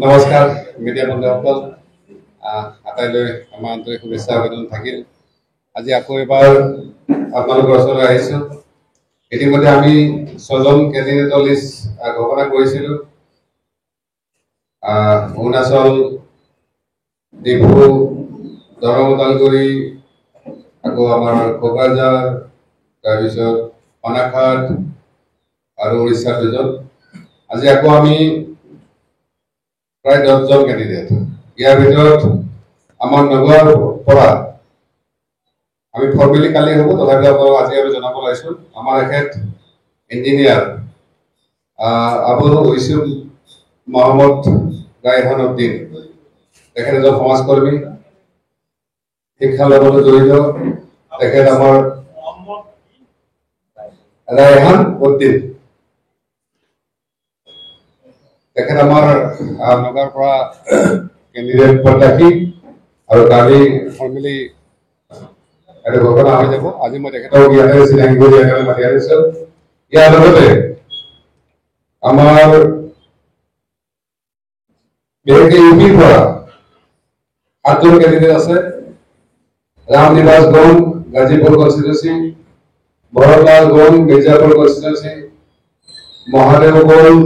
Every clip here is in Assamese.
নমস্কাৰ মিডিয়া বন্ধুসকল আটাইলৈ আমাৰ আন্তৰিক শুভেচ্ছা আবেদন থাকিল। আজি আকৌ এবাৰ আপোনালোকৰ ওচৰলৈ আহিছোঁ। ইতিমধ্যে আমি 6জন কেণ্ডিডেটৰ লিষ্ট ঘোষণা কৰিছিলোঁ। অৰুণাচল, ডিফু, দৰং, ওদালগুৰি, আকৌ আমাৰ কোকৰাঝাৰ, তাৰপিছত পানাঘাট আৰু উৰিষ্যাৰ 2জন। আজি আকৌ আমি প্ৰায় 10জন কেণ্ডিডেট। ইয়াৰ ভিতৰত আমাৰ নগৰৰ পৰা আমি ফৰ্মেলি কালি হ'ব, তথাপিও আজি আমি জনাব লাগিছোঁ আমাৰ এখেত ইঞ্জিনিয়াৰ আবুল হুইছুম মহম্মদ গাইহান উদ্দিন, তেখেত এজন সমাজকৰ্মী, শিক্ষাৰ লগতো জড়িত। তেখেত আমাৰ গাইহান উদ্দিন, তেখেত আমাৰ নগাঁৱৰ পৰা কেণ্ডিডেট প্ৰত্যাশী আৰু কালি ফৰ্মেলি এটা ঘোষণা হৈ যাব। আজি মই তেখেতক ইয়াতে চিনাকি কৰি মাতি আনিছোঁ। ইয়াৰ লগতে আমাৰ বিশেষকৈ ইউপিৰ পৰা 7জন কেণ্ডিডেট আছে। ৰাম নিবাস গং, গাজীপুৰ কনষ্টিটুৱেন্সি, ভৰতলাল গং, মিৰ্জাপুৰ কনষ্টিটুৱেন্সি, মহাদেৱ গৌল,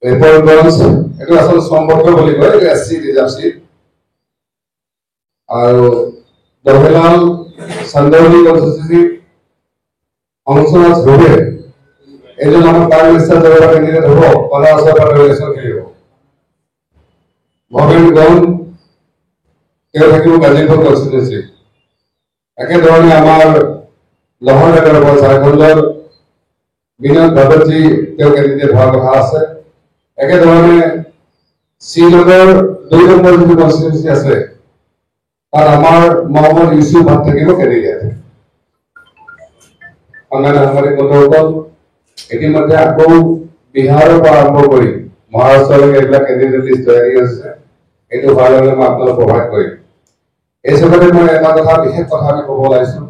ৰেপলগঞ্জ, এইটো আচলতে সম্পৰ্ক বুলি কয়, এইটো SC ৰিজাৰ্ভ চিট, আৰু দহেলাল চান্দৌলি কনষ্টিটুৱেন্সি, অংশনাথ ৰুবে, এইজন আমাৰ প্ৰাইম মিনিষ্টাৰ দলৰ কেণ্ডিডেট হ'ব, 15 বছৰ পৰা ইলেকশ্যন খেলিব। ভৱেন গং, তেওঁ থাকিব গাজীপুৰ কনষ্টিটুৱেন্সি। একেধৰণে আমাৰ লহৰনগৰৰ পৰা ঝাৰখণ্ডৰ বিনোদ ভগতজী, তেওঁ কেণ্ডিডেট হোৱাৰ কথা আছে। একেধৰণে শ্ৰীনগৰ 2 নম্বৰ যিটো কনষ্টিটুৱেন্সি আছে, তাত আমাৰ মহম্মদ ইউছুফ ভাট থাকিব কেণ্ডিডেট। সন্মানীয় সাংবাদিক বন্ধুসকল, ইতিমধ্যে আকৌ বিহাৰৰ পৰা আৰম্ভ কৰি মহাৰাষ্ট্ৰলৈকে এইবিলাক কেণ্ডিডেট লিষ্ট তৈয়াৰী হৈছে। এইটো হোৱাৰ লগে মই আপোনালোক প্ৰভাইড কৰিম। এই চবতে মই এটা কথা, বিশেষ কথা আমি ক'ব ওলাইছোঁ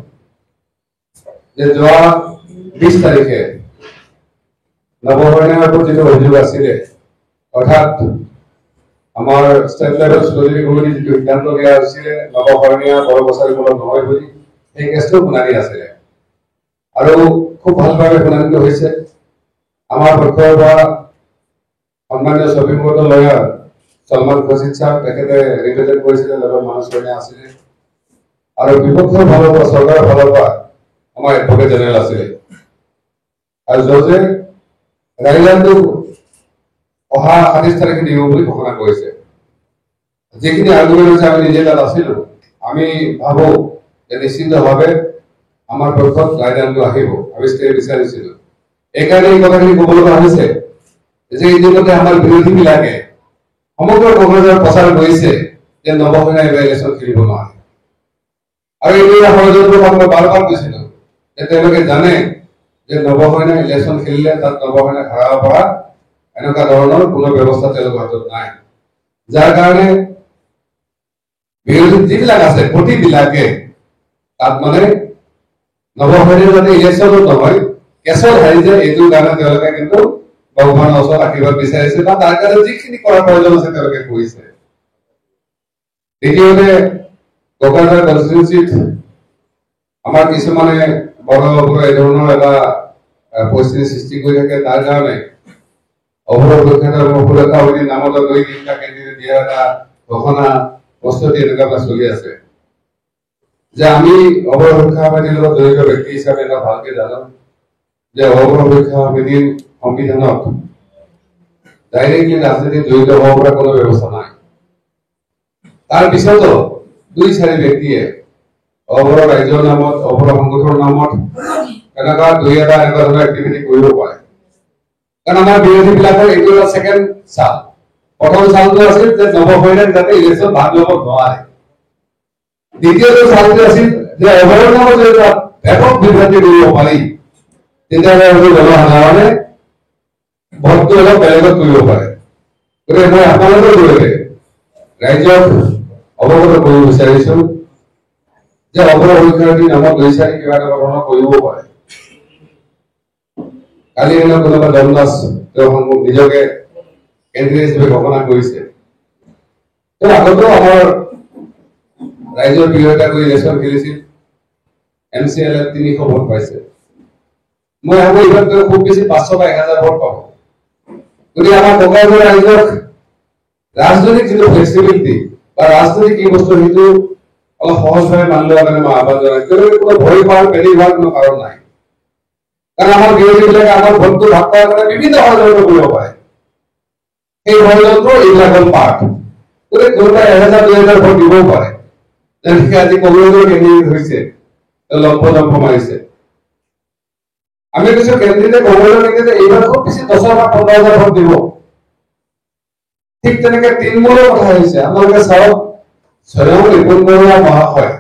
যে যোৱা 20 তাৰিখে নৱকৰ্ণীয়াৰ ওপৰত যিটো অভিযোগ আছিলে, অৰ্থাৎ আমাৰ ষ্টেট লেভেল চৌধুৰী কমিটি যিটো সিদ্ধান্ত দিয়া হৈছিলে নৱকৰ্ণীয়া বৰবছাৰীমূলক নহয় বুলি, সেই কেছটো শুনানি আছিলে আৰু খুব ভালভাৱে শুনানিটো হৈছে। আমাৰ পক্ষৰ পৰা সন্মানীয় supreme কোৰ্টৰ lower Salman Khurshid sir, তেখেতে ৰিপ্ৰেজেণ্ট কৰিছিলে, লগত মানুহ কৰ্ণীয়া আছিলে, আৰু বিপক্ষৰ ফালৰ পৰা চৰকাৰৰ ফালৰ পৰা আমাৰ এডভোকেট জেনেৰেল আছিলে। আৰু জজে ৰায়দানটো অহা 27 তাৰিখে দিব বুলি ঘোষণা কৰিছে। যিখিনি আৰ্গুমেণ্ট হৈছে আমি নিজে তাত আছিলোঁ, আমি ভাবোঁ যে নিশ্চিতভাৱে আমাৰ পক্ষত ৰায়দানটো আহিব। আমি ষ্টে বিচাৰিছিলোঁ। এইকাৰণে এই কথাখিনি ক'ব লগা হৈছে যে ইতিমধ্যে আমাৰ বিৰোধীবিলাকে সমগ্ৰ কংগ্ৰেছৰ প্ৰচাৰ কৰিছে যে নৱকৰ্ণীয়া এইবাৰ ইলেকশ্যন খেলিব নোৱাৰে। আৰু এই ষড়যন্ত্ৰ মই বাৰ কৈছিলোঁ যে তেওঁলোকে জানে যে নৱকৰ্ণীয়া ইলেকশ্যন খেলিলে তাত নৱকৰ্ণীয়া হাৰাব পৰা এনেকুৱা ধৰণৰ কোনো ব্যৱস্থা তেওঁলোকৰ হাতত নাই। যাৰ কাৰণে বিৰোধী যিবিলাক আছে প্ৰতিবিলাকে তাত মানে নৱকৰ্ণীয়া যাতে ইলেকশ্যনত নহয়, কেছত হাৰি যায়, এইটোৰ কাৰণে তেওঁলোকে কিন্তু ভগৱানৰ ওচৰত আশীৰ্বাদ বিচাৰিছে বা তাৰ কাৰণে যিখিনি কৰাৰ প্ৰয়োজন আছে তেওঁলোকে কৰিছে। দ্বিতীয়তে কোকৰাঝাৰ কনষ্টিটুৱেন্সিত আমাৰ কিছুমানে বড় এই ধৰণৰ এটা পৰিস্থিতি সৃষ্টি কৰি থাকে। তাৰ কাৰণে অৱৰোধ সুৰক্ষা সমিতিৰ নামত 2-3টা কেণ্ডিডেট দিয়া এটা ঘোষণা প্ৰস্তুতি এনেকুৱা চলি আছে। যে আমি অৱৰোধ সুৰক্ষা সমিতিৰ লগত জড়িত ব্যক্তি হিচাপে এটা ভালকে জানো যে অৱৰোধ সুৰক্ষা সমিতিৰ সংবিধানত ডাইৰেক্টলি ৰাজনীতিত জড়িত হ'ব পৰা কোনো ব্যৱস্থা নাই। তাৰ পিছতো 2-4 ব্যক্তিয়ে অৱৰোধ ৰাইজৰ নামত, অৱৰোধ সংগঠনৰ নামত এনেকুৱা 2-এটা এনেকুৱা ধৰণৰ এক্টিভিটি কৰিব পাৰে। কাৰণ আমাৰ বিৰোধীবিলাকৰ এইটো এটা ছেকেণ্ড চাল। প্ৰথম চালটো আছিল যে নৱকৰ্ণীয়াক যাতে ইলেকশ্যন ভাগ ল'ব নোৱাৰে। দ্বিতীয়টো চালটো আছিল যে অৱৰোধ নামত যদি ব্যাপক বিভ্ৰান্তি কৰিব পাৰি, তেতিয়াহ'লে জনসাধাৰণে ভোটটো অলপ বেলেগত কৰিব পাৰে। গতিকে মই আপোনালোকৰ জৰিয়তে ৰাইজক অৱগত কৰিব বিচাৰিছোঁ যে অৱৰোধ সুৰক্ষাৰ নামত 2-4 কিবা এটা ধৰণৰ কৰিব পাৰে। কালি কোনোবা জনদাস নিজকে কেন্দ্ৰীয় হিচাপে ঘোষণা কৰিছে। আগতেও আমাৰ ৰাইজৰ প্ৰিয় এটা কৰি ইলেকশ্যন খেলিছিল, MCL 300 ভোট পাইছে। মই ভাবো এইবাৰ খুব বেছি 500 বা 1000 ভোট পাব। গতিকে আমাৰ কোকৰাঝাৰ ৰাইজক ৰাজনৈতিক যিটো ফ্লেক্সিবিলিটি বা ৰাজনৈতিক কি বস্তু সেইটো অলপ সহজভাৱে মানি লোৱাৰ কাৰণে মই আহ্বান জনাইছো। কোনো ভয় খোৱাৰ পেৰি হোৱাৰ কোনো কাৰণ নাই। কাৰণ আমাৰ বিৰোধীবিলাকে আমাৰ ভোটটো ভাগ কৰাৰ কাৰণে বিভিন্ন ষড়যন্ত্ৰ কৰিব পাৰে। সেই ষড়যন্ত্ৰ এইবিলাক হ'ল পাঠ। গতিকে কোনোবাই 1000-2000 ভোট দিবও পাৰে। যেনেকে আজি কংগ্ৰেছৰ কেন্দ্ৰীয় হৈছে লম্প মাৰিছে। আমি কৈছো কেন্দ্ৰীয় কংগ্ৰেছৰ কেন্দ্ৰীয় এইবাৰ খুব বেছি 10 বা 15,000 ভোট দিব। ঠিক তেনেকে তৃণমূলৰ কথা হৈছে। আপোনালোকে চাওক, স্বয়ং ৰিপুণ বৰুৱা মহাশয়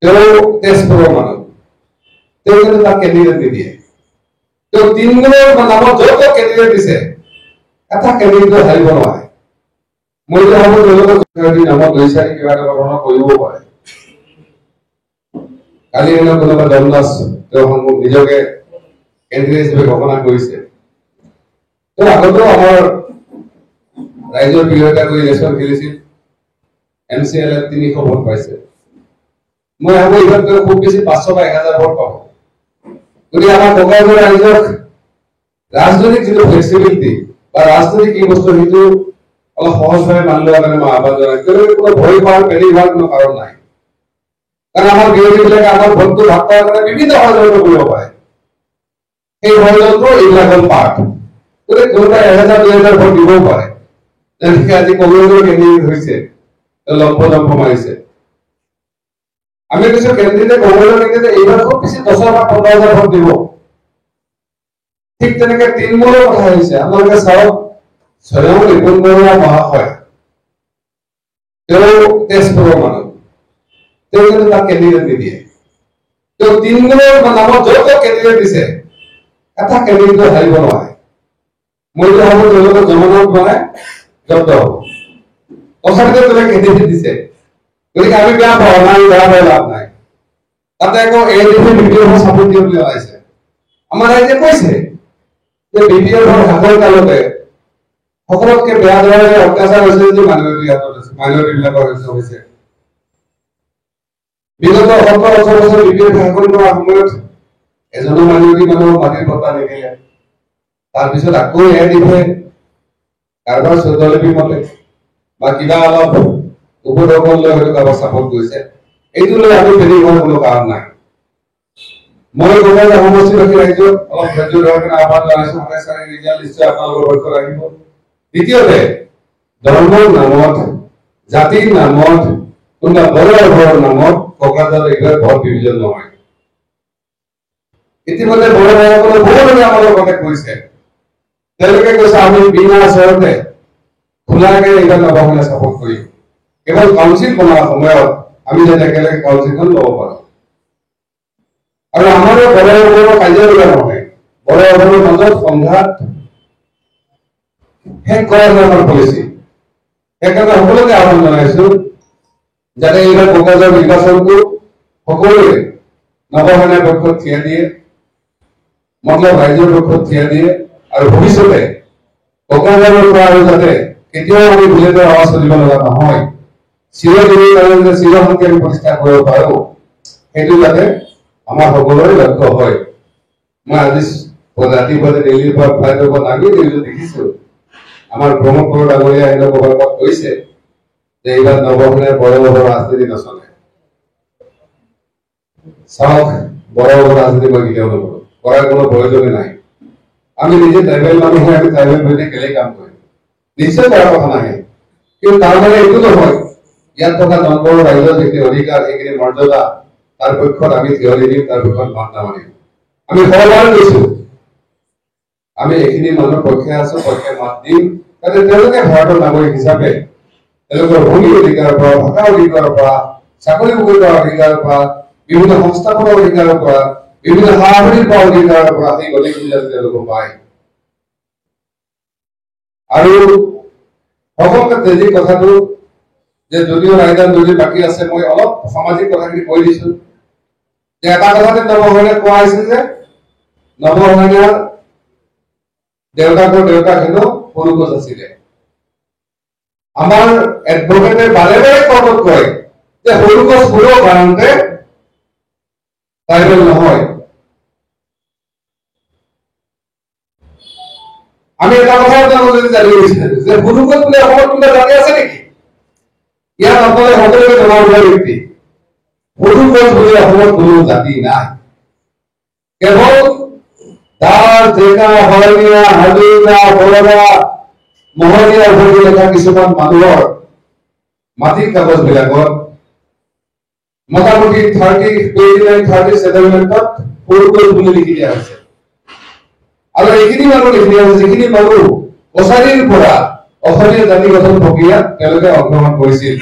তেওঁ তেজপুৰৰ মানুহ, তেওঁ কিন্তু তাক কেন্দ্ৰীয় নিদিয়ে। তেওঁ তৃণমূলৰ নামত য'ত কেন্দ্ৰীয় দিছে এটা কেন্দ্ৰীয় হাৰিব নোৱাৰে। মই ভাবো তেওঁলোকৰ নামত 2-4 কিবা এটা ঘটনা কৰিব পাৰে। কালি কোনোবা জনদাস তেওঁ নিজকে কেন্দ্ৰীয় হিচাপে ঘোষণা কৰিছে। আগতেও আমাৰ ৰাইজৰ প্ৰিয় এটা কৰি ইলেকশ্যন খেলিছিল, MCL 300 ভোট পাইছে। মই ভাবো এইবাৰ খুব বেছি 500 বা 1000 ভোট পাব। গতিকে আমাৰ কোকৰাঝাৰ ৰাইজক ৰাজনৈতিক যিটো ফ্লেক্সিবিলিটি বা ৰাজনৈতিক কি বস্তু সেইটো অলপ সহজভাৱে মানি লোৱাৰ কাৰণে মই আহ্বান জনাইছো। কোনো ভয় খোৱাৰ পেৰি হোৱাৰ কোনো কাৰণ নাই। কাৰণ আমাৰ বিৰোধীবিলাকে আমাৰ ভোটটো ভাগ কৰাৰ কাৰণে বিভিন্ন ষড়যন্ত্ৰ কৰিব পাৰে। সেই ষড়যন্ত্ৰ এইবিলাক হ'ল পাঠ। গতিকে কোনোবাই 1000-2000 ভোট দিবও পাৰে। যেনেকে আজি কংগ্ৰেছৰ কেন্দ্ৰীয় হৈছে লম্প মাৰিছে। আমি কৈছো কেন্দ্ৰীয় কংগ্ৰেছৰ কেন্দ্ৰীয় এইবাৰ খুব বেছি 10 বা 15,000 ভোট দিব। ঠিক তেনেকে তৃণমূলৰ কথা হৈছে। আপোনালোকে চাওক, স্বয়ং ৰিপুণ বৰুৱা মহাশয় তেওঁ তেজপুৰৰ মানুহ, তেওঁ কিন্তু তাক কেন্দ্ৰীয় নিদিয়ে। তেওঁ তৃণমূলৰ নামত য'ত কেন্দ্ৰীয় দিছে এটা কেন্দ্ৰীয় হাৰিব নোৱাৰে। মই ভাবো তেওঁলোকৰ জমানত বনাই জব্দ হ'ব। তথাপিতো তেওঁলোকে কেন্দ্ৰীয় দিছে। গতিকে আমি বেয়া পাওঁ নাই, বেয়া পাই লাভ নাই। তাতে আকৌ BPF চাপৰ্ট দিয়ে বুলি জনাইছে। আমাৰ ৰাইজে কৈছে যে BPF হাতৰ কালতে সকলোতকে বেয়া ধৰণে অত্যাচাৰ হৈছে যে মাইনৰিটি বিলাকৰ হৈছে। বিগত 17 বছৰ BPF শাসন কৰাৰ সময়ত এজনো মাইনৰিটি মানুহক মাটিৰ পট্টা নিদিলে। তাৰপিছত আকৌ দিছে, কাৰোবাৰ 14 লিপি মতে বা কিবা অলপ উপদৰ্শন লৈ হয়তো কাৰোবাৰ চাপৰ্ট কৰিছে। এইটো লৈ আমি ফেৰি হোৱাৰ কোনো কাৰণ নাই। মই কোকৰাঝাৰ সমষ্টিবাসী ৰাইজক অলপ ধৈৰ্য ধৰাৰ কাৰণে আহ্বান জনাইছো। ৰিজাল্ট নিশ্চয় আপোনালোকৰ পক্ষত আহিব। দ্বিতীয়তে, ধৰ্মৰ নামত, জাতিৰ নামত, কোনোবা বড়ো ঘৰৰ নামত কোকৰাঝাৰ এইবাৰ ভোট ডিভিজন নহয়। ইতিমধ্যে বড়ো ভাইসকলে বহুতে আমালৈ কণ্টেক্ট কৰিছে। তেওঁলোকে কৈছে আমি বিনা আচৰতে খোলাকে এইবাৰ নৱমনে চাপৰ্ট কৰিম। কেৱল কাউন্সিল বনোৱাৰ সময়ত আমি যাতে একেলগে কাউন্সিলখন ল'ব পাৰো। আৰু আমাৰো বড়ো কাজিয়া নহয়, বড়ো মাজত সংঘাত শেষ কৰাৰ আমাৰ পলিচি। সেইকাৰণে সকলোকে আহ্বান জনাইছো যাতে এইবাৰ কোকৰাঝাৰ নিৰ্বাচনটো সকলোৱে নৱসেনাৰ পক্ষত থিয় দিয়ে, মতলব ৰাইজৰ পক্ষত থিয় দিয়ে। আৰু ভৱিষ্যতে কোকৰাঝাৰৰ পৰা আৰু যাতে কেতিয়াও আমি বুলেটৰ আৱাজ শুনিব লগা নহয়, চিৰদিনৰ কাৰণে যে চিৰশান্তি আমি প্ৰতিষ্ঠা কৰিব পাৰো, সেইটো যাতে আমাৰ সকলোৰে লক্ষ্য হয়। মই আজি ৰাতিপুৱা দিল্লীৰ পৰা ফ্লাইটৰ পৰা নামি নিউজত দেখিছো আমাৰ ব্ৰহ্মপুত্ৰ ডাঙৰীয়া আহিলে ক'ৰবাত কৈছে যে এইবাৰ নৱসেনাৰ বড়ো ৰাজনীতি নচলে। চাওক, বড়ো ৰাজনীতি মই কেতিয়াও নকৰো, কৰাৰ কোনো প্ৰয়োজনে নাই। আমি নিজে ট্ৰাইবেল মানুহ হৈ আমি ট্ৰাইবেল হৈ কেলে কাম কৰিম, নিশ্চয় কৰাৰ কথা নাহে। কিন্তু তাৰ মানে এইটো নহয় ইয়াত থকা জনগণৰ ৰাইজৰ যিখিনি অধিকাৰ, সেইখিনি মৰ্যাদা, তাৰ পক্ষত আমি থিয় দিম, তাৰ পক্ষত মাত নামাৰিম। আমি সৰবাৰ কৈছো আমি এইখিনি মানুহৰ পক্ষে আছো, পক্ষে মাত দিম, যাতে তেওঁলোকে ভাৰতৰ নাগৰিক হিচাপে তেওঁলোকৰ ভূমি অধিকাৰৰ পৰা, ভাষা অধিকাৰৰ পৰা, চাকৰি কৰাৰ অধিকাৰৰ পৰা, বিভিন্ন সংস্থাপনৰ অধিকাৰৰ পৰা, বিভিন্ন সা-সুবিধাৰ পৰা অধিকাৰৰ পৰা সেই অধিকাৰ যাতে তেওঁলোকে পায়। আৰু সকলোকে যি কথাটো যে যদিও ৰাইজৰ যদি বাকী আছে, মই অলপ সামাজিক কথাখিনি কৈ দিছো যে এটা কথাতে নৱসেনাত কোৱা হৈছে যে নৱভাঙাৰ দেউতাকৰ দেউতাক হেনো সৰুগছ আছিলে। আমাৰ এডভোকেটে বাৰে বাৰে কোৰ্টত কয় যে সৰুগছবোৰৰ কাৰণতে ট্ৰাইবেল নহয়। আমি এটা কথা আপোনালোকে যদি জানিব বিচাৰো যে সৰুগছ বুলি অসমত কোনোবা জাতি আছে নেকি? ইয়াত আপোনালোকে সকলোকে জনাব পৰা ব্যক্তি সৰুগছ বুলি অসমত কোনো জাতি নাই। কেৱল দাৰ, ডেকা, শৰণীয়া, হাজৰিকা, বৰদা, মহৰীয়া ভৰি লেখা কিছুমান মানুহৰ মাটিৰ কাগজ বিলাকত মোটামুটি 30 সেটেলমেন্টত সৰুগছ বুলি লিখি দিয়া হৈছে। আৰু এইখিনি মানুহ লিখি দিয়া হৈছে যিখিনি মানুহ কছাৰীৰ পৰা অসমীয়া জাতি গঠন প্ৰক্ৰিয়াত তেওঁলোকে অংশগ্ৰহণ কৰিছিল।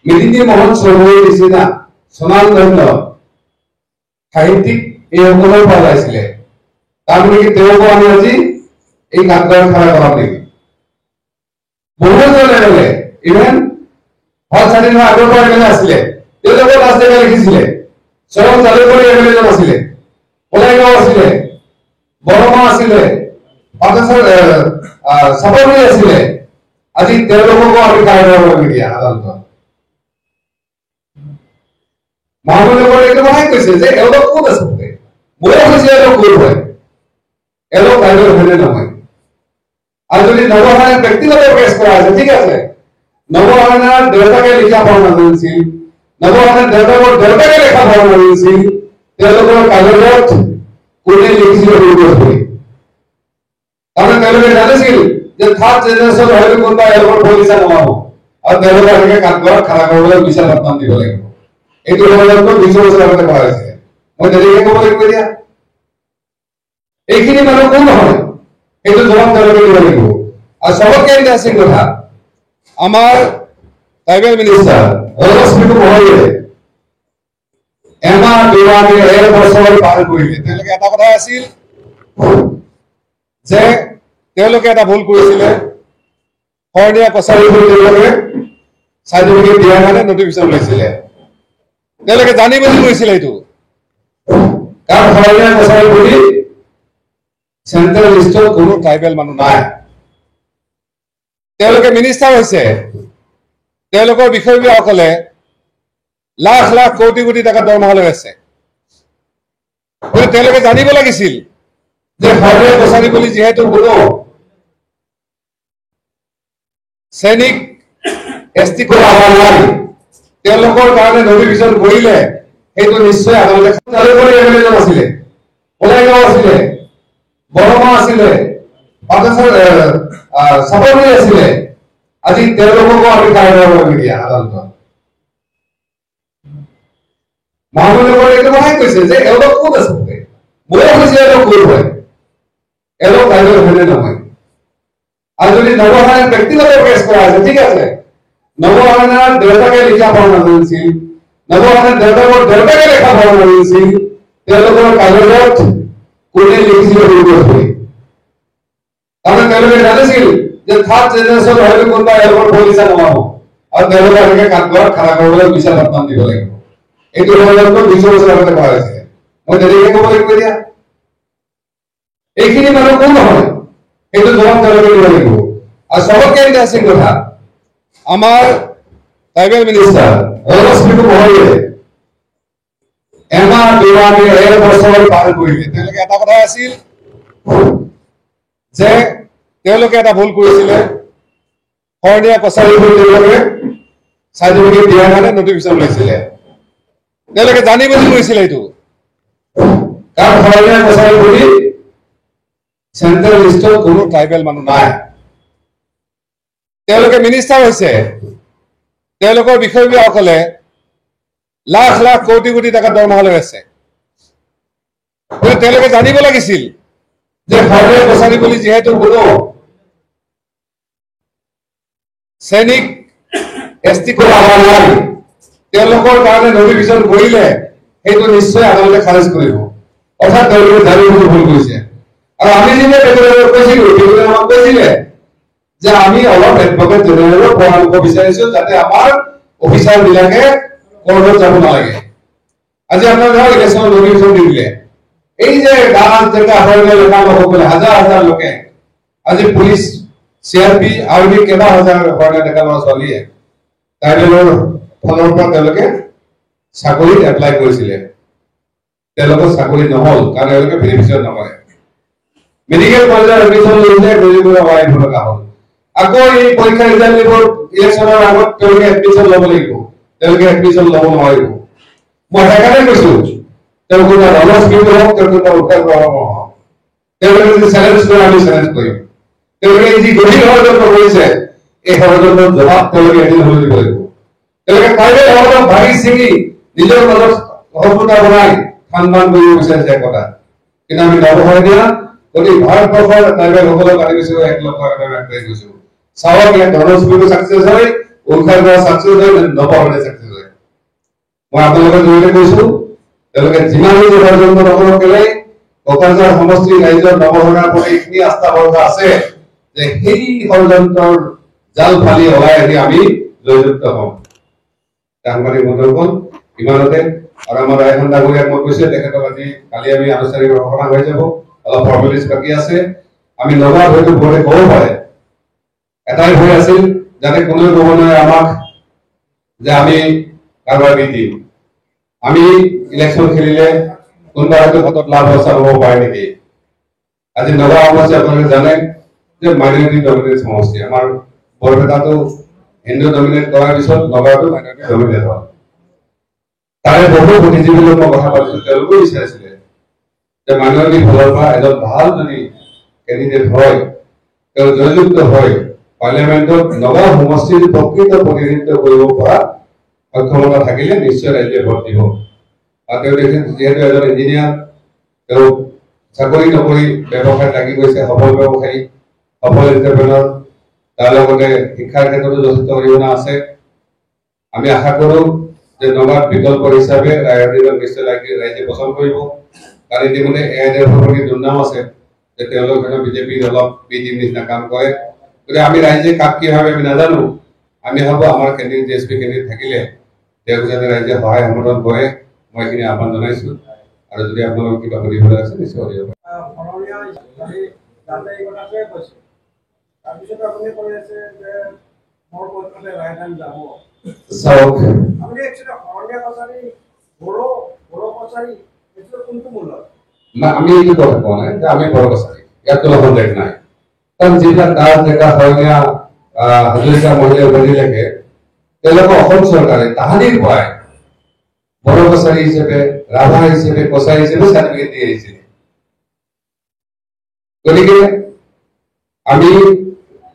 মিলিন্দী মোহন চৌধুৰীৰ নিচিনা স্বনামধন্য সাহিত্যিক এইসকলৰ পৰা ওলাইছিলে। তাৰমানে কি তেওঁকো আমি আজি এই কাঠগড়াত খাৰা কৰাম নেকি? বহুজন এমএলএ ইভেন ভাল স্বাধীন হোৱাৰ আগৰ পৰা এমএলএ আছিলে, তেওঁলোকে লাষ্ট ডেকা লিখিছিলে। স্বয়ং জালুকবাৰী এমএলএজন আছিলে, কলাইগাঁও আছিলে, বৰমা আছিলে, চাপৰি আছিলে। আজি তেওঁলোককো আমি খাৰা কৰাব নিদিয়া আদালতত। মহামূল্যকৰ এইটো কথাই কৈছে যে এওঁলোক ক'ত আছে? ময়ো কৈছে এওঁলোক ক'ত হয়, এওঁলোক ট্ৰাইবেল হয়নে নহয়। আৰু যদি নৱভাঙাৰ ব্যক্তিগত কেছ কৰা আছে, ঠিক আছে, নৱভাঙাৰ দেউতাকে লিখা পঢ়া নাজানিছিল, নৱভাঙাৰ দেউতাকৰ দেউতাকে লিখা পঢ়া নাজানিছিল, তেওঁলোকৰ কাগজত কোনে লিখিছিল সৰুগছ বুলি। তাৰমানে তেওঁলোকে জানিছিল যে থাৰ্ড জেনেৰেশ্যন হয়তো কোনোবা এওঁলোকৰ পইচা নমাব আৰু তেওঁলোকে এনেকে কাঠগড়াত খাৰা কৰিবলৈ বিচাৰ বদনাম দিব লাগিব। এইটো সময়তকৈ 20 বছৰ আগতে কৰা হৈছিলে। মই তেনেকে ক'ব লাগিব এতিয়া এইখিনি মানুহ কোন নহয়, সেইটো জবাব তেওঁলোকে দিব লাগিব। আৰু চবতকে ইণ্টাৰেষ্টিং কথা, আমাৰ ট্ৰাইবেল মিনিষ্টাৰ ৰজস্মিকো মহৰীয়ে এমাহ দুমাহ 1 বছৰ পাৰ কৰিলে। তেওঁলোকে এটা কথা আছিল যে তেওঁলোকে এটা ভুল কৰিছিলে, শৰণীয়া কছাৰী বুলি তেওঁলোকে চাৰ্টিফিকেট দিয়াৰ কাৰণে নটিফিকেশ্যন লৈছিলে। তেওঁলোকে জানি বুজি কৰিছিলে এইটো, কাৰণ শৰণীয়া কছাৰী বুলি চেন্ট্ৰেল লিষ্টত কোনো ট্ৰাইবেল মানুহ নাই। তেওঁলোকে মিনিষ্টাৰ হৈছে, তেওঁলোকৰ বিষয়ববীয়াসকলে লাখ লাখ কোটি কোটি টকা দৰমহা লৈ আছে। তেওঁলোকে জানিব লাগিছিল যে শৰণীয়া কছাৰী বুলি যিহেতু কোনো শ্ৰেণীক এছটি কৰা হোৱা নাই, তেওঁলোকৰ কাৰণে নটিফিকেশ্যন কৰিলে সেইটো নিশ্চয় আদালতে। জালুকবাৰী এমএলএজন আছিলে, কলাইগাঁও আছিলে, বৰমা আছিলে, চাপৰি আছিলে। আজি তেওঁলোককো আমি খাৰা কৰাব নিদিয়া আদালতত। মহামূল্যকৰ এইটো কথাই কৈছে যে এওঁলোক ক'ত আছে? ময়ো কৈছে এওঁলোক ক'ত হয়, এওঁলোক ট্ৰাইবেল হয়নে নহয়। আৰু যদি নৱভাঙাৰ ব্যক্তিগত কেছ কৰা আছে, ঠিক আছে, নৱভাঙাৰ দেউতাকে লিখা পঢ়া নাজানিছিল, নৱভাঙাৰ দেউতাকৰ দেউতাকে লিখা পঢ়া নাজানিছিল, তেওঁলোকৰ কাগজত কোনে লিখিছিল সৰুগছ বুলি। তাৰমানে তেওঁলোকে জানিছিল যে থাৰ্ড জেনেৰেশ্যন হয়তো কোনোবা এওঁলোকৰ পইচা নমাব আৰু তেওঁলোকে এনেকে কাঠগড়াত খাৰা কৰিবলৈ বিচাৰ বদনাম দিব লাগিব। এইটো সময়তকৈ 20 বছৰ আগতে কৰা হৈছিলে। মই তেনেকে ক'ব লাগিব এতিয়া এইখিনি মানুহ কোন নহয়, সেইটো জবাব তেওঁলোকে দিব লাগিব। আৰু চবতকে ইণ্টাৰেষ্টিং কথা, আমাৰ ট্ৰাইবেল মিনিষ্টাৰ ৰজস্মিকো মহৰীয়ে এমাহ দুমাহ 1 বছৰ পাৰ কৰিলে। তেওঁলোকে এটা কথা আছিল যে তেওঁলোকে এটা ভুল কৰিছিলে, শৰণীয়া কছাৰী বুলি তেওঁলোকে চাৰ্টিফিকেট দিয়াৰ কাৰণে নটিফিকেশ্যন লৈছিলে। তেওঁলোকে জানি বুজি কৰিছিলে এইটো, কাৰণ শৰণীয়া কছাৰী বুলি চেন্ট্ৰেল লিষ্টত কোনো ট্ৰাইবেল মানুহ নাই। তেওঁলোকে মিনিষ্টাৰ হৈছে, তেওঁলোকৰ বিষয়ববীয়াসকলে লাখ লাখ কোটি কোটি টকা দৰমহা লৈ আছে। তেওঁলোকে জানিব লাগিছিল যে শৰণীয়া কছাৰী বুলি যিহেতু কোনো শ্ৰেণীক এছটি কৰা হোৱা নাই, তেওঁলোকৰ কাৰণে নটিফিকেশ্যন কৰিলে সেইটো নিশ্চয় আদালতে খাৰিজ কৰিব। অৰ্থাৎ তেওঁলোকে জানি বুজি ভুল কৰিছে। আৰু আমি যেতিয়া কৈছিলো, আমাক কৈছিলে যে আমি অলপ এডভোকেট জেনেৰেলৰ পৰামৰ্শ বিচাৰিছো যাতে আমাৰ অফিচাৰ বিলাকে কোৰ্টত যাব নালাগে। আজি আপোনাৰ ধৰক ইলেকশ্যনৰ নটিফিকেশ্যন দি দিলে, এই যে গাঁৱত জেগা হয়নে লেখা নহ'বলৈ হাজাৰ হাজাৰ লোকে আজি পুলিচ CRP আৰ্মি কেইবা হাজাৰ হয়নে ডেকা ল'ৰা ছোৱালীয়ে ট্ৰাইবেলৰ ফালৰ পৰা তেওঁলোকে চাকৰিত এপ্লাই কৰিছিলে তেওঁলোকৰ চাকৰি নহ'ল কাৰণ তেওঁলোকে ভেৰিফিকেশ্যন নকৰে মেডিকেল কলেজৰ এডমিশ্যন লৈছে গজিবলৈ হোৱাই নলগা হ'ল আকৌ এই পৰীক্ষা ৰিজাল্ট দিব ইলেকশ্যনৰ আগত তেওঁলোকে এডমিশ্যন ল'ব লাগিব তেওঁলোকে এডমিশ্যন ল'ব নোৱাৰিব মই সেইকাৰণে কৈছো তেওঁলোকৰ অলপ স্পীড হওক তেওঁলোকৰ উত্তৰ গৰম হওক তেওঁলোকে যদি চেলেঞ্জ কৰে আমি চেলেঞ্জ কৰিম তেওঁলোকে যি গভীৰ ষড়যন্ত্ৰ কৰিছে এই ষড়যন্ত্ৰৰ জবাব তেওঁলোকে এদিন হ'লেও দিব লাগিব তেওঁলোকে ট্ৰাইবেল সমাজক ভাগি ছিঙি নিজৰ মাজত শত্ৰুতা বনাই সন্মান কৰিব বিচাৰিছে একতা কিন্তু আমি নৱসৰাই দিয়া গোটেই ভাৰতবৰ্ষৰ ট্ৰাইবেল সকলক আনি গৈছো এক লক্ষ্য আগবাঢ়ি গৈছো চাওক ইয়াত ধনস্বৰূপ ছাকচেছ হয় উল্কাৰ কৰা ছাকচেছ হয় নৱসৰাই ছাকচেছ হয় মই আপোনালোকৰ জৰিয়তে কৈছো তেওঁলোকে যিমান ষড়যন্ত্ৰ নকৰক কেলে কোকৰাঝাৰ সমষ্টি ৰাইজৰ নৱসৰাৰ প্ৰতি এইখিনি আস্থা ভৰসা আছে যে সেই ষড়যন্ত্ৰৰ জাল ফালি ওলাই আহি আমি জয়যুক্ত হ'ম সাংবাদিক বন্ধুসকল ইমানতে আৰু আমাৰ ৰায়খন ডাঙৰীয়াক মই কৈছে তেখেতক আজি কালি আমি আনুষ্ঠানিক ঘোষণা হৈ যাব অলপ ফৰ্মেলিটিজ বাকী আছে আমি নগাঁৱত হয়তো ভোটে ক'ব পাৰে এটাই ভয় আছিল যাতে কোনেও ক'ব নোৱাৰে আমাক যে আমি কাৰোবাৰ বিধি আমি ইলেকশ্যন খেলিলে কোনোবা হয়তো ভোটত লাভ অৱস্থা হ'ব পাৰে নেকি আজি নগাঁও সমষ্টি আপোনালোকে জানে যে মাইনৰিটি ডমিনেট সমষ্টি আমাৰ বৰপেটাটো হিন্দু ডমিনেট কৰাৰ পিছত নগাঁৱটো মাইনৰিটি ডমিনেট হয় তাৰে বহু বুদ্ধিজীৱীৰ লগত মই কথা পাতিছো তেওঁলোকেও বিচাৰিছিলে যে মাইনৰিটি ফালৰ পৰা এজন ভাল যদি কেণ্ডিডেট হয় তেওঁ জয়যুক্ত হয় পাৰ্লিয়ামেণ্টত নগাঁও সমষ্টিৰ প্ৰকৃত প্ৰতিনিধিত্ব কৰিব পৰা সক্ষমতা থাকিলে নিশ্চয় ৰাইজে ভোট দিব আৰু তেওঁ যিহেতু এজন ইঞ্জিনিয়াৰ তেওঁ চাকৰি নকৰি ব্যৱসায়ত লাগি গৈছে সফল ব্যৱসায়ী সফল এণ্টাৰপ্ৰেনৰ তাৰ লগতে শিক্ষাৰ ক্ষেত্ৰতো যথেষ্ট অৰিহণা আছে আমি আশা কৰোঁ যে নগাঁৱত বিকল্প হিচাপে ৰাইজক নিশ্চয় ৰাইজে পচন্দ কৰিব কাৰণ ইতিমধ্যে এআইডিএফৰ দুৰ্নাম আছে যে তেওঁলোক বিজেপিৰ অলপ বি টিম নিচিনা কাম কৰে গতিকে আমি ৰাইজে কাক কি ভাবে আমি নাজানো আমি ভাবোঁ আমাৰ কেণ্ডিডেট DSP কেণ্ডিডেট থাকিলে তেওঁক যাতে ৰাইজে সহায় সমৰ্থন কৰে মই এইখিনি আহ্বান জনাইছোঁ আৰু যদি আপোনালোক কিবা সুধিবলৈ আছে নিশ্চয় সুধিব চাওক আমি এইটো কথা কোৱা নাই যে আমি বড় কছাৰী ইয়াত কোনো সন্দেহ নাই কাৰণ যিবিলাক দাস ডেকা শৰণীয়া হাজৰিকা মহিলা উভতিলৈকে তেওঁলোকে অসম চৰকাৰে তাহানিৰ পৰাই বড় কছাৰী হিচাপে ৰাভা হিচাপে কছাৰী হিচাপে চাৰ্টিফিকেট দি আহিছিলে গতিকে আমি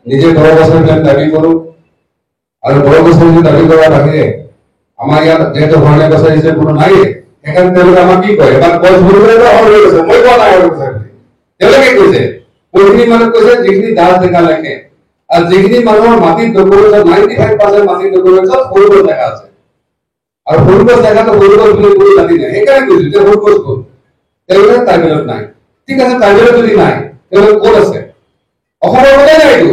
নিজে বড় কছাৰী দাবী কৰোঁ আৰু বড় কছাৰী দাবী কৰাৰ বাহিৰে আমাৰ ইয়াত যেহেতু শৰণীয়া কছাৰী হিচাপে কোনো নাই সেইকাৰণে তেওঁলোকে আমাক কি কয় এবাৰ গছ ভৰিবলৈ গৈছে মই কোৱা নাই তেওঁলোকে কৈছে কোনখিনি মানুহ কৈছে যিখিনি দাস ডেকা লেখে আৰু যিখিনি মানুহৰ মাটিৰ ডকুমেণ্টত 95% মাটিৰ ডকুমেণ্টত সৰু গছ দেখা আছে আৰু সৰু গছ দেখাটো সৰু গছ বুলি কোনো জানি নাই সেইকাৰণে কৈছো যে সৰু গছ ক'ত তেওঁলোকে ট্ৰাইবেলত নাই ঠিক আছে ট্ৰাইবেলত যদি নাই তেওঁলোকে ক'ত আছে অসমৰ মতে নাই এইটো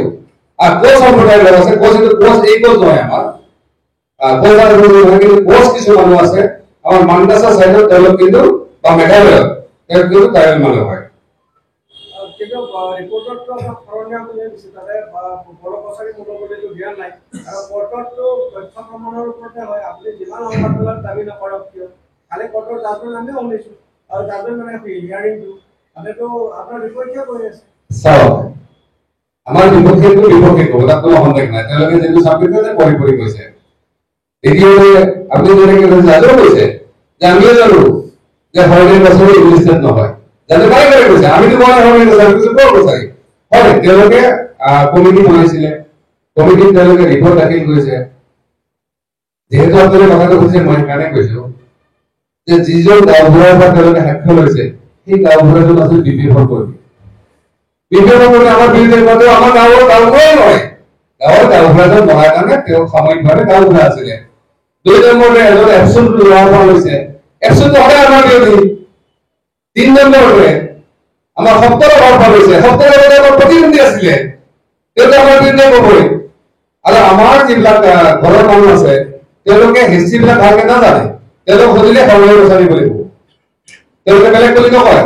আৰু কোচ সম্প্ৰদায়ৰ লোক আছে কোচ এইটো কোচ এই কোচ নহয় আমাৰ কোচ আৰু কিন্তু কোচ কিছু মানুহ আছে আমাৰ মানকাছা চাইডত তেওঁলোক কিন্তু বা মেঘালয়ত তেওঁলোক কিন্তু ট্ৰাইবেল মানুহ হয় আমাৰ বিপক্ষে ক'ব তাত কোনো সন্দেহ নাই তেওঁলোকে যিটো চাবমিট পঢ়ি পঢ়ি কৈছে দ্বিতীয়তে আপুনি যেনেকে জাজেও কৈছে যে আমিও জানো যে শৰণীয়া কছাৰী ইংলিছত নহয় যাতে বাৰে বাৰে কৈছে আমিতো কোৱা শৰণীয়া কছাৰী কৈছো বৰ কছাৰী হয় তেওঁলোকে কমিটি বনাইছিলে কমিটিত তেওঁলোকে ৰিপৰ্ট দাখিল কৰিছে যেহেতু আপোনালোকে কথাটো কৈছে মই সেইকাৰণে কৈছো যে যিজন গাঁওবুঢ়াৰ পৰা তেওঁলোকে সাক্ষ্য লৈছে সেই গাঁওবুঢ়াজন আছিল বিপিএফৰ কৰ্মী বিপিএফৰ কৰ্মী আমাৰ বিৰুদ্ধে আমাৰ গাঁৱৰ গাঁওবুঢ়াই নহয় গাঁৱৰ গাঁওবুঢ়াজন বনাৰ কাৰণে তেওঁ সাময়িকভাৱে গাঁওবুঢ়া আছিলে 2 নম্বৰতে এজন এপচন লোৱাৰ পৰা লৈছে এপচনটো সদায় আমাৰ বিৰোধী 3 নম্বৰতে আমাৰ সপ্তাহৰ ঘৰ পৰা লৈছে সপ্তাহৰ আমাৰ প্ৰতিনিধি আছিলে তেওঁলোকে আমাৰ বিৰুদ্ধে ক'বই আৰু আমাৰ যিবিলাক ঘৰৰ মানুহ আছে তেওঁলোকে হিষ্ট্ৰীবিলাক ভালকে নাজানে তেওঁলোক সুধিলে শৰণীয়া কছাৰী বুলি ক'ব তেওঁলোকে বেলেগ বুলি নকয়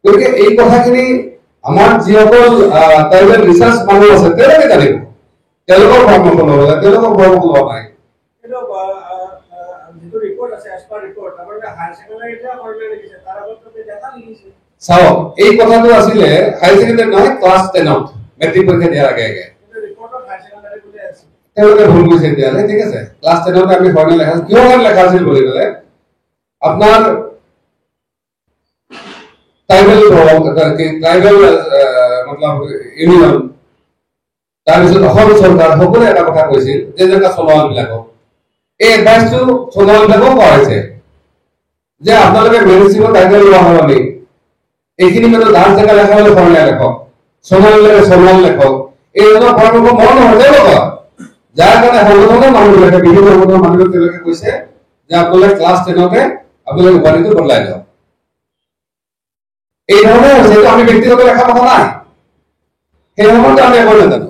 গতিকে এই কথাখিনি আমাৰ যিসকল ট্ৰাইবেল ৰিচাৰ্চ মানুহ আছে তেওঁলোকে জানিব, তেওঁলোকৰ পৰামৰ্শ ল'ব লাগে, তেওঁলোকৰ পৰামৰ্শ লোৱা নাই। চাওক, এই কথাটো আছিলে হায়াৰ ছেকেণ্ডাৰী নহয়, ক্লাছ 10ত মেট্ৰিক পৰীক্ষা দিয়াৰ আগে আগে তেওঁলোকে ভুল কৰিছে। তেতিয়াহ'লে ঠিক আছে, ক্লাছ 10ত আমি হৰণে লেখা কিহৰ কাৰণে লেখা আছিল বুলি ক'লে আপোনাৰ ট্ৰাইবেল মতলব ইউনিয়ন, তাৰপিছত অসম চৰকাৰ সকলোৱে এটা কথা কৈছিল যে চনোৱাল বিলাকক এই এডভাইচটো চনোৱাল বিলাকক কোৱা হৈছে যে আপোনালোকে মেডিচিনৰ টাইটেল লোৱা সলনি এইখিনি মানে ডান্স জেগা লেখা হলে ফৰ্মুলা লেখক, চনোৱাল লেখক, চনোৱাল লেখক, এই ধৰণৰ পৰামৰ্শ মন নহয় তেওঁলোকৰ, যাৰ কাৰণে সংগঠনৰ মানুহবিলাকে বিভিন্ন সংগঠনৰ মানুহবিলাক তেওঁলোকে কৈছে যে আপোনালোকে ক্লাছ 10তে আপোনালোকে উপাধিটো বদলাই দিয়ক। এই ধৰণে হৈছে, আমি ব্যক্তিগত লেখা কথা নাই, সেই সময়ত আমি একো নাজানো।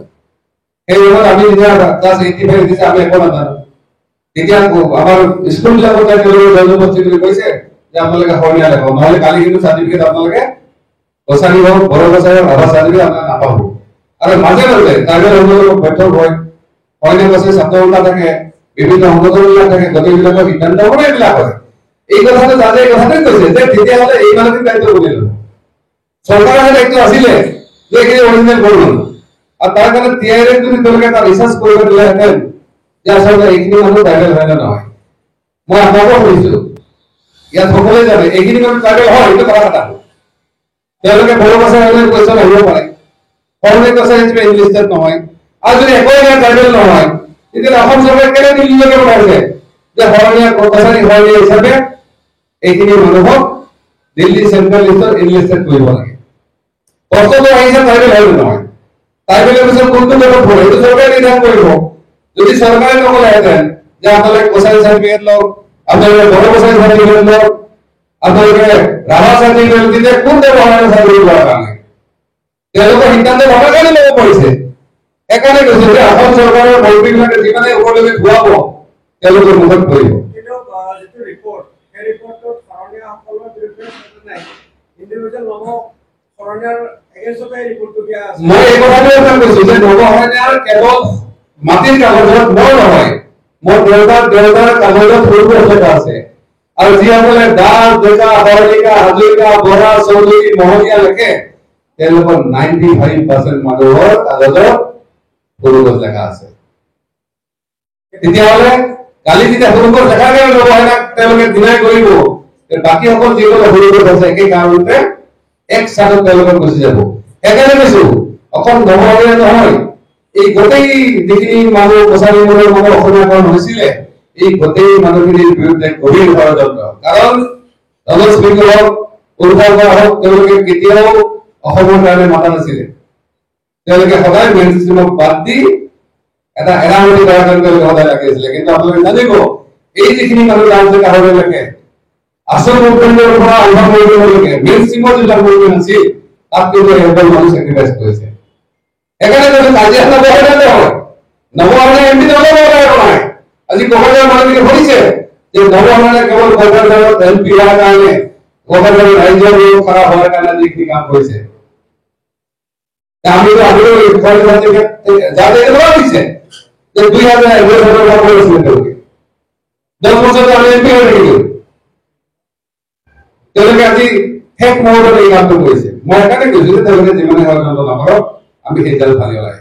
সেই সময়ত আমি যেতিয়া ক্লাছ 85 দিছে আমি একো নাজানো, তেতিয়া আমাৰ স্কুল বিলাকত তেওঁলোকে জনবস্তি বুলি কৈছে যে আপোনালোকে সৰণীয়া লেখক, নহলে কালি কিন্তু চাৰ্টিফিকেট আপোনালোকে কছাৰী হওক, বড়ো কছাৰী হওক, ৰাভা চাৰ্টিফিকেট আপোনালোকে নাপাব। আৰু মাজে মাজে ট্ৰাইবেল সংগঠনৰ বৈঠক হয়, সৰণীয়া কছাৰী ছাত্ৰ সন্থা থাকে, বিভিন্ন সংগঠনবিলাক থাকে, গোটেইবিলাকৰ সিদ্ধান্ত এইবিলাক হয়। এই কথাটো যাতে এই কথাটোৱে কৈছে যে তেতিয়াহ'লে এই মানুহখিনি দায়িত্ব কোনে ল'ব? চৰকাৰৰ দায়িত্ব আছিলে যে এইখিনি অৰিজিনেল কৰিব, আৰু তাৰ কাৰণে টিআইৰে যদি তেওঁলোকে এটা ৰিচাৰ্চ কৰিব দিলেহেঁতেন যে আচলতে এইখিনি মানুহ ট্ৰাইবেল হয় নে নহয়। মই আপোনাকো সুধিছো, ইয়াত সকলোৱে জানে এইখিনি মানুহ ট্ৰাইবেল হয়, এইটো কথা কথা তেওঁলোকে বড়ো ভাষা কুৱেশ্যন আহিব পাৰে, সৰণীয়া কছাৰী হিচাপে ইংলিছত নহয়, আৰু যদি একোৱে ট্ৰাইবেল নহয় তেতিয়াহ'লে অসম চৰকাৰে কেনে দিল্লীলৈকে পঠাইছে যে সৰণীয়া কছাৰী সৰণীয়া হিচাপে এইখিনি মানুহক দিল্লী চেন্ট্ৰেল লিষ্টত ইনলিষ্টেড কৰিব লাগে। প্ৰশ্নটো আহিছে ট্ৰাইবেল হয় নে নহয়, ট্ৰাইবেলৰ পিছত কোনটো লেভেলত পৰে এইটো চৰকাৰে নিৰ্ধাৰণ কৰিব। যদি চৰকাৰে নকলেহেঁতেন যে আপোনালোকে কছাৰী চাৰ্টিফিকেট লওক, আপোনালোকে বড়ো কছাৰী চাৰ্টিফিকেট লওক, আপোনালোকে ৰাভা চাৰ্টিফিকেট, তেতিয়া কোন ব্যৱহাৰ চাৰ্টিফিকেট লোৱাৰ কাৰণে তেওঁলোকৰ সিদ্ধান্ত ভবাৰ কাৰণে ল'ব পাৰিছে। সেইকাৰণে কৈছে যে অসম চৰকাৰৰ মন্ত্ৰীবিলাকে যিমানে ওপৰলৈকে ঘূৰাব তেওঁলোকৰ মুখত পৰিব। মই এই কথাটোৱে কৈছো যে নৱশৰণীয়াৰ কেৱল মাটিৰ কাগজত মোৰ নহয়, মোৰ দেউতাৰ কাগজত সৰু আছে, আৰু যিসকলে দাস, ডেকা, হৰলিকা, হাজৰিকা, বৰা, চৌধুৰী, মহলীয়া লেখে তেওঁলোকৰ 95% মানুহৰ কাগজত সৰুগছ লেখা আছে। তেতিয়াহ'লে কালি যেতিয়া সৰুগছ লেখাৰ কাৰণে নৱশৰণীয়াক তেওঁলোকে ডিনাই কৰিব, বাকী সকল যিসকলে সৰুগছ আছে একেই কাৰণতে এক স্থানত তেওঁলোকৰ গুচি যাব। সেইকাৰণে কৈছো অকল নৱশৰণীয়া নহয়, এই গোটেই যিখিনি মানুহ কছাৰী মূলৰ মানুহ অসমীয়াকৰণ হৈছিলে এই গোটেই মানুহখিনিৰ বিৰুদ্ধে গভীৰ ষড়যন্ত্ৰ। কাৰণ ৰমেশ বিহু হওক, উৰ্ফৰ হওক, তেওঁলোকে কেতিয়াও অসমৰ কাৰণে মাতা নাছিলে, তেওঁলোকে সদায় মেইনষ্ট্ৰীমক বাদ দি এটা এৰামতি কৰাৰ কাৰণে তেওঁলোকে সদায় লাগি আছিলে। কিন্তু আপোনালোকে জানিব এই যিখিনি মানুহ ডান্স কাহৰে লেখে আচল মুভমেণ্টৰ পৰা আৰম্ভ কৰিবলৈকে মেইনষ্ট্ৰীমৰ যিবিলাক মুভমেণ্ট আছিল তাত কিন্তু এসকল মানুহ চেক্ৰিফাইচ কৰিছে। সেইকাৰণে যদি কাজিয়া নৱশৰণীয়া হয়, নৱশৰণীয়া এমপি দলৰ নাই। আজি কোকৰাঝাৰৰ মানুহখিনি শুনিছে যে নৱশৰণীয়া কেৱল কোকৰাঝাৰত এমপি হোৱাৰ কাৰণে, কোকৰাঝাৰৰ ৰাইজৰ খাৰাপ হোৱাৰ কাৰণে যিখিনি কাম কৰিছে আমিও যাতে দিছে যে 2011 চনৰ পৰা কৰিছিলে তেওঁলোকে 10 বছৰ আমি এমপি হৈ থাকিলো, তেওঁলোকে আজি শেষ মুহূৰ্তত এই কামটো কৰিছে। মই সেইকাৰণে কৈছো যে তেওঁলোকে যিমানে ষড়যন্ত্ৰ নকৰক আমি সেইডাল ফালি ওলাই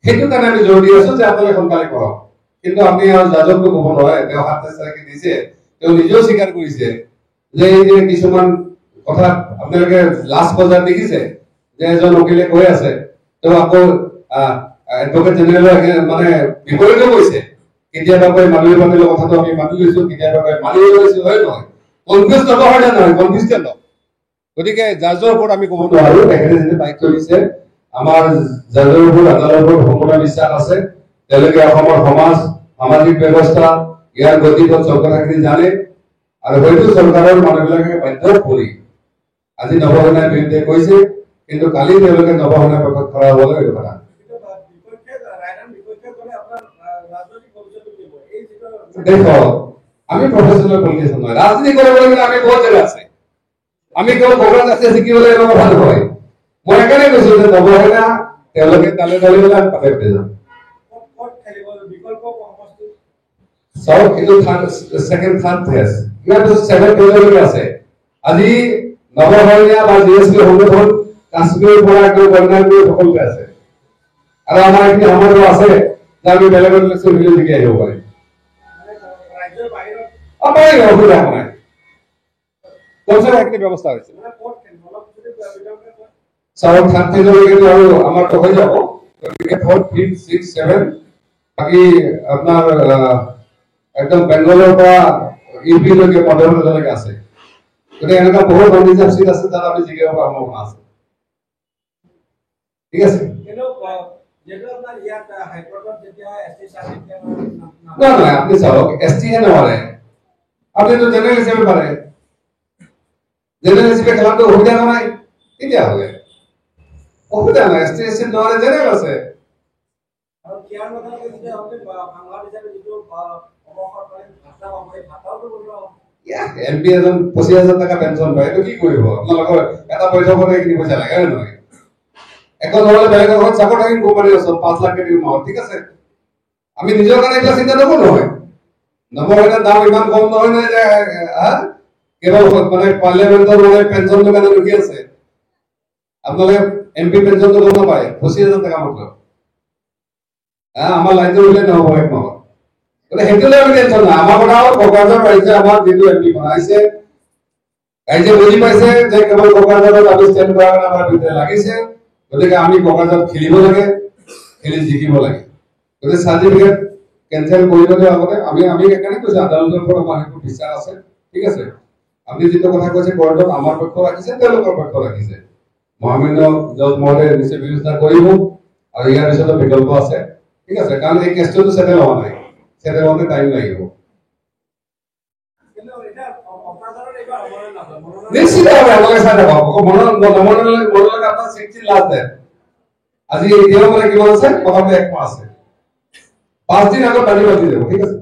সেইটো কাৰণে আমি জোৰ দি আছো যে আপোনালোকে সোনকালে কৰক। কিন্তু আপুনি আৰু জাজকটো ক'ব নোৱাৰে, তেওঁ 27 তাৰিখে দিছে, তেওঁ নিজেও স্বীকাৰ কৰিছে যে এই যে কিছুমান কথা আপোনালোকে লাষ্ট পৰ্যায়ত দেখিছে যে এজন উকিলে কৈ আছে, তেওঁ আকৌ এডভোকেট জেনেৰেলৰ মানে বিপৰীতে কৈছে, কেতিয়াবা কৈ মানৱী পাতিলৰ কথাটো আমি মানি লৈছো, কেতিয়াবা কৈ মানি লৈছো, হয় নহয়, কনফিউজ নহয় নহয়, কনফিউজ কেন। গতিকে জাজৰ ওপৰত আমি ক'ব নোৱাৰো, তেখেতে যেতিয়া দায়িত্ব দিছে আমাৰ জাজৰ ওপৰত আদালতৰ ওপৰত সম্পূৰ্ণ বিশ্বাস আছে। তেওঁলোকে অসমৰ সমাজ সামাজিক ব্যৱস্থা ইয়াৰ গতিপথ চব কথাখিনি জানে, আৰু হয়তো চৰকাৰৰ মানুহবিলাকে বাধ্য কৰি আজি নৱশৰণীয়াৰ বিৰুদ্ধে কৈছে, কিন্তু কালি তেওঁলোকে নবসনা পক্ষত খৰা হ'বলৈ এইটো কথা দেখো আমি প্ৰফেচনেল পলিটিচিয়ান নহয় ৰাজনীতি কৰিবলৈ গ'লে আমি বহুত জেগা আছে আমি কেৱল কংগ্ৰেছ আছে শিকিবলৈ এনেকুৱা কথা নহয় মই একেবাৰে কৈছো যে নবসনা তেওঁলোকে তালে তালে গ'লে আমি পাতে পাতে যাম So, itu second third phase. Kita tu seven phase lagi আছে. আজি নবহৰীয়া বা জিএসপি সংগঠন কাশ্মীৰ পৰা কেউ কন্যাগুৰি সকলোতে আছে। আৰু আমাৰ এখিনি আমাৰো আছে যে আমি বেলেগৰ ইলেকশ্যন ভিডিঅ' দেখি আহিব পাৰিম। আমাৰ অসুবিধা নাই। কমছে কম একটি ব্যৱস্থা হৈছে। চাউল শান্তি জলবায়ু আৰু আমাৰ তো হৈ যাব। গতিকে 4, 5, 6, 7 বাকি আপনাৰ একদম বেঙ্গলৰ পৰা ইউপি লৈকে মধ্যপ্ৰদেশলৈকে আছে গতিকে এনেকুৱা বহুত অনিজাম চিট আছে তাত আমি জিকিব পৰা সম্ভাৱনা আছে ঠিক আছে নহয় আপুনি চাওক এছটিহে নোৱাৰে আপুনিতো জেনেৰেল হিচাপে পাৰে জেনেৰেল হিচাপে খেলাটো অসুবিধা নাই কেতিয়া হ'লে অসুবিধা নাই এছটি এছটি নোৱাৰে জেনেৰেল আছে এমপি এজন 25,000 টাকা পেঞ্চন পায় এইটো কি কৰিব আপোনালোকৰ এটা বৈঠকতে এইখিনি পইচা লাগে হয় নহয় এখন নহ'লে বেলেগৰ ঘৰত চাকৰি থাকিম কোম্পানী আছে 5 লাখ দিম মাহত ঠিক আছে আমি নিজৰ কাৰণে এইবিলাক চিন্তা নকৰো নহয় নবসনাৰ দাম ইমান কম নহয় নে যে কেৱল মানে পাৰ্লিয়ামেণ্টৰ মানে পেঞ্চনটো কাৰণে ৰখি আছে আপোনালোকে এমপি পেঞ্চনটো গম নাপায় 25,000 টাকা মাত্ৰ আমাৰ লাইনটো উলিয়াই নহ'ব এক মাহত সেইটোলৈ আমি টেনশ্যন নাই আমাৰ কথা হ'ল কোকৰাঝাৰ ৰাইজে আমাৰ যিটো এমপি বনাইছে ৰাইজে বুজি পাইছে যে কেৱল কোকৰাঝাৰত আমি ষ্টেণ্ড কৰাৰ কাৰণে আমাৰ বিৰুদ্ধে লাগিছে গতিকে আমি কোকৰাঝাৰত খেলিব লাগে খেলি জিকিব লাগে গতিকে চাৰ্টিফিকেট কেঞ্চেল কৰিবলৈ আগতে আমি সেইকাৰণে কৈছোঁ আদালতৰ ওপৰত আমাৰ সেইটো বিশ্বাস আছে ঠিক আছে আপুনি যিটো কথা কৈছে কোৰ্টত আমাৰ পক্ষ ৰাখিছে তেওঁলোকৰ পক্ষ ৰাখিছে মহামান্য জজ মহোদয়ে নিশ্চয় বিবেচনা কৰিব আৰু ইয়াৰ পিছতো বিকল্প আছে ঠিক আছে কাৰণ এই কেছটো সেটেল হোৱা নাই সেটেল হওঁতে টাইম লাগিব নিশ্চিতভাৱে আপোনালোকে চাই থাকক মনলৈ আপোনাৰ 16 লাষ্ট ডেট আজি এতিয়াও মানে কিমান আছে প্ৰথমতে 1 মাহ আছে 5 দিন আগত পাতি যাব ঠিক আছে